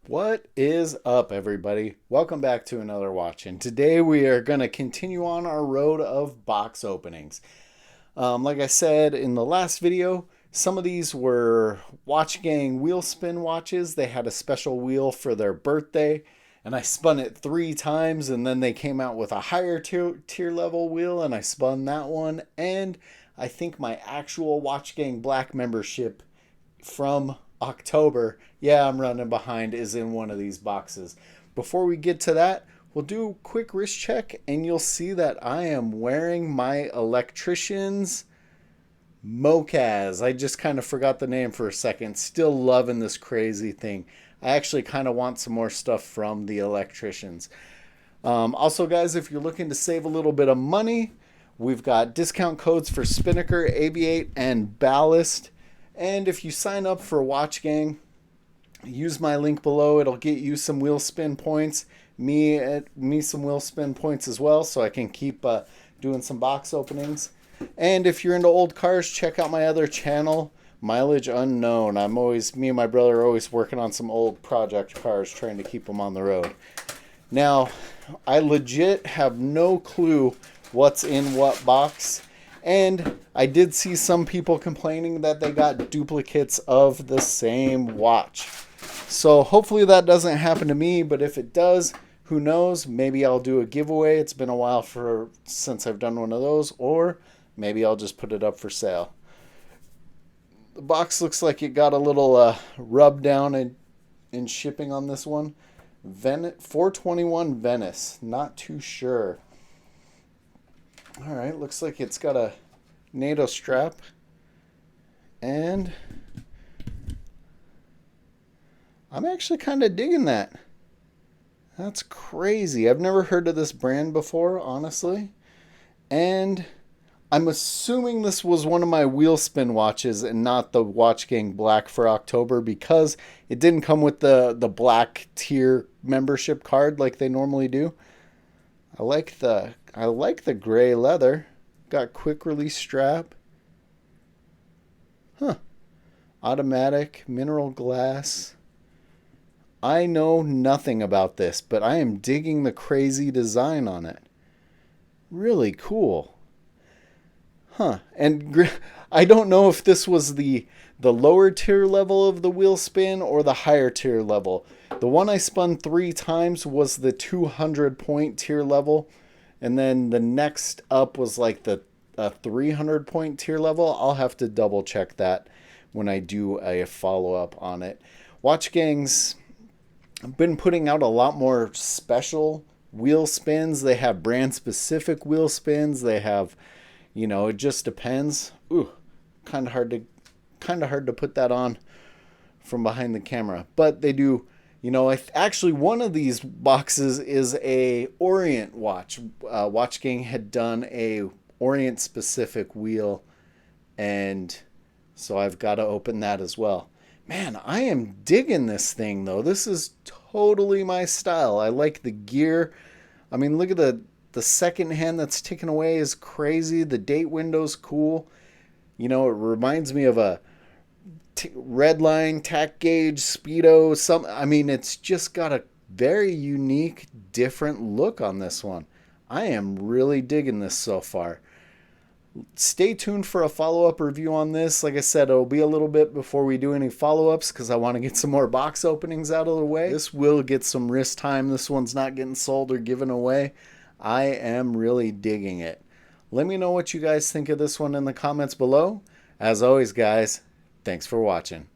What is up, everybody? Welcome back to another Watchin. Today we are going to continue on our road of box openings. Like I said in the last video, some of these were watchgang wheel spin watches. They had a special wheel for their birthday, and I spun it 3 times, and then they came out with a higher tier level wheel, and I spun that one. And I think my actual watchgang black membership from October, yeah, I'm running behind, is in one of these boxes. Before we get to that, we'll do a quick wrist check and you'll see that I am wearing my electrician's Mocaz. I just kind of forgot the name for a second. Still loving this crazy thing. I actually kind of want some more stuff from the electricians. Also, guys, if you're looking to save a little bit of money, we've got discount codes for Spinnaker, Aviate, and Ballast. And if you sign up for Watchgang, use my link below. It'll get you some wheel spin points, me some wheel spin points as well, so I can keep doing some box openings. And if you're into old cars, check out my other channel, Mileage Unknown. Me and my brother are always working on some old project cars, trying to keep them on the road. Now, I legit have no clue what's in what box. And I did see some people complaining that they got duplicates of the same watch. So hopefully that doesn't happen to me, but if it does, who knows? Maybe I'll do a giveaway. It's been a while since I've done one of those, or maybe I'll just put it up for sale. The box looks like it got a little rub down in shipping on this one. 421 Venice. Not too sure. All right, looks like it's got a NATO strap, and I'm actually kind of digging that. That's crazy. I've never heard of this brand before, honestly. And I'm assuming this was one of my wheel spin watches and not the Watchgang Black for October, because it didn't come with the black tier membership card like they normally do. I like the gray leather. Got quick release strap. Huh. Automatic mineral glass. I know nothing about this, but I am digging the crazy design on it. Really cool. Huh. And I don't know if this was the lower tier level of the wheel spin or the higher tier level. The one I spun 3 times was the 200 point tier level. And then the next up was like the 300 point tier level. I'll have to double check that when I do a follow up on it. Watchgang's been putting out a lot more special wheel spins. They have brand specific wheel spins. They have, it just depends. Ooh, kind of hard to put that on from behind the camera, but they do. Actually, one of these boxes is a Orient watch. Watchgang had done a Orient specific wheel, and so I've got to open that as well. Man, I am digging this thing though. This is totally my style. I like the gear. I mean, look at the second hand that's ticking away is crazy. The date window's cool. It reminds me of a red line, tack gauge, speedo. It's just got a very unique, different look on this one. I am really digging this so far. Stay tuned for a follow-up review on this. Like I said, it'll be a little bit before we do any follow-ups because I want to get some more box openings out of the way. This will get some wrist time. This one's not getting sold or given away. I am really digging it. Let me know what you guys think of this one in the comments below. As always, guys, thanks for watching.